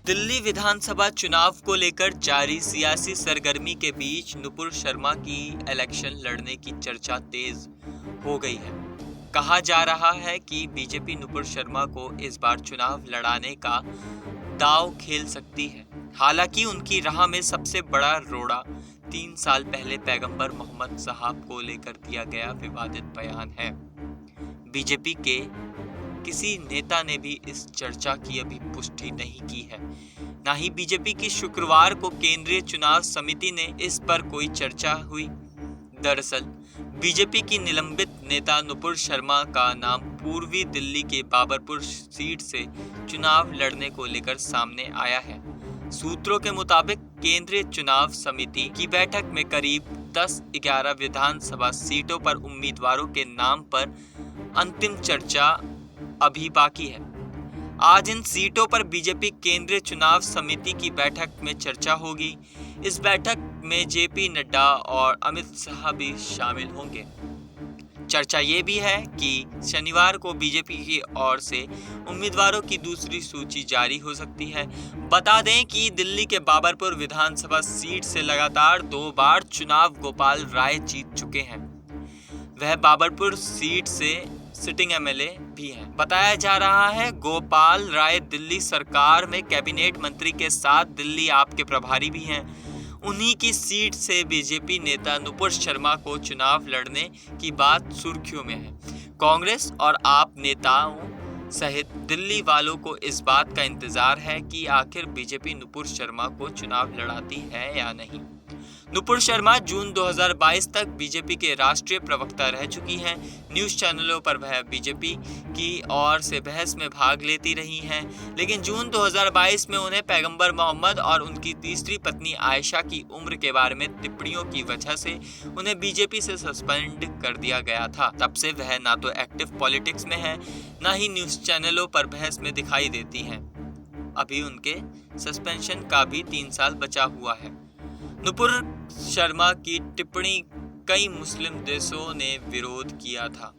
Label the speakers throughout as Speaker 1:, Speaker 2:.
Speaker 1: दिल्ली विधानसभा चुनाव को लेकर जारी सियासी सरगर्मी के बीच नुपुर शर्मा की इलेक्शन लड़ने की चर्चा तेज हो गई है। कहा जा रहा है कि बीजेपी नुपुर शर्मा को इस बार चुनाव लड़ाने का दांव खेल सकती है। हालांकि उनकी राह में सबसे बड़ा रोड़ा 3 साल पहले पैगंबर मोहम्मद साहब को लेकर दिया गया विवादित बयान है। बीजेपी के किसी नेता ने भी इस चर्चा की अभी पुष्टि नहीं की है। ना ही बीजेपी की शुक्रवार को केंद्रीय चुनाव समिति ने इस पर कोई चर्चा हुई। दरअसल बीजेपी की निलंबित नेता नुपुर शर्मा का नाम पूर्वी दिल्ली के बाबरपुर सीट से चुनाव लड़ने को लेकर सामने आया है। सूत्रों के मुताबिक केंद्रीय चुनाव समिति की बैठक में करीब 10-11 विधानसभा सीटों पर उम्मीदवारों के नाम पर अंतिम चर्चा अभी बाकी है। आज इन सीटों पर बीजेपी केंद्रीय चुनाव समिति की बैठक में चर्चा होगी। इस बैठक में जेपी नड्डा और अमित शाह भी शामिल होंगे। चर्चा ये भी है कि शनिवार को बीजेपी की ओर से उम्मीदवारों की दूसरी सूची जारी हो सकती है। बता दें कि दिल्ली के बाबरपुर विधानसभा सीट से लगातार 2 बार चुनाव गोपाल राय जीत चुके हैं। वह बाबरपुर सीट से सिटिंग एमएलए भी हैं। बताया जा रहा है गोपाल राय दिल्ली सरकार में कैबिनेट मंत्री के साथ दिल्ली आप के प्रभारी भी हैं। उन्हीं की सीट से बीजेपी नेता नुपुर शर्मा को चुनाव लड़ने की बात सुर्खियों में है। कांग्रेस और आप नेताओं सहित दिल्ली वालों को इस बात का इंतजार है कि आखिर बीजेपी नुपुर शर्मा को चुनाव लड़ाती है या नहीं। नुपुर शर्मा जून 2022 तक बीजेपी के राष्ट्रीय प्रवक्ता रह चुकी हैं। न्यूज़ चैनलों पर वह बीजेपी की ओर से बहस में भाग लेती रही हैं, लेकिन जून 2022 में उन्हें पैगंबर मोहम्मद और उनकी तीसरी पत्नी आयशा की उम्र के बारे में टिप्पणियों की वजह से उन्हें बीजेपी से सस्पेंड कर दिया गया था। तब से वह ना तो एक्टिव पॉलिटिक्स में है, ना ही न्यूज़ चैनलों पर बहस में दिखाई देती हैं। अभी उनके सस्पेंशन का भी 3 साल बचा हुआ है। नुपुर शर्मा की टिप्पणी कई मुस्लिम देशों ने विरोध किया था।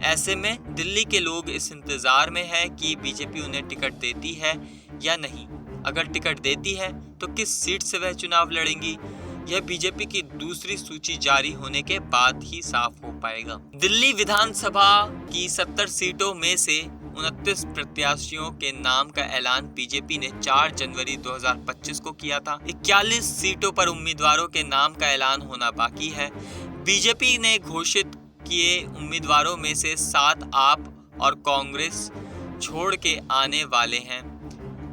Speaker 1: ऐसे में दिल्ली के लोग इस इंतजार में है कि बीजेपी उन्हें टिकट देती है या नहीं। अगर टिकट देती है तो किस सीट से वह चुनाव लड़ेंगी, यह बीजेपी की दूसरी सूची जारी होने के बाद ही साफ हो पाएगा। दिल्ली विधानसभा की 70 सीटों में से 29 प्रत्याशियों के नाम का ऐलान बीजेपी ने 4 जनवरी 2025 को किया था। 41 सीटों पर उम्मीदवारों के नाम का ऐलान होना बाकी है। बीजेपी ने घोषित किए उम्मीदवारों में से 7 आप और कांग्रेस छोड़ के आने वाले हैं।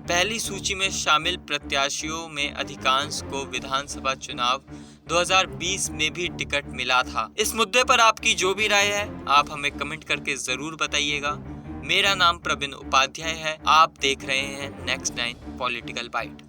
Speaker 1: पहली सूची में शामिल प्रत्याशियों में अधिकांश को विधानसभा चुनाव 2020 में भी टिकट मिला था। इस मुद्दे पर आपकी जो भी राय है आप हमें कमेंट करके जरूर बताइएगा। मेरा नाम प्रवीण उपाध्याय है। आप देख रहे हैं नेक्स्ट 9 पॉलिटिकल बाइट।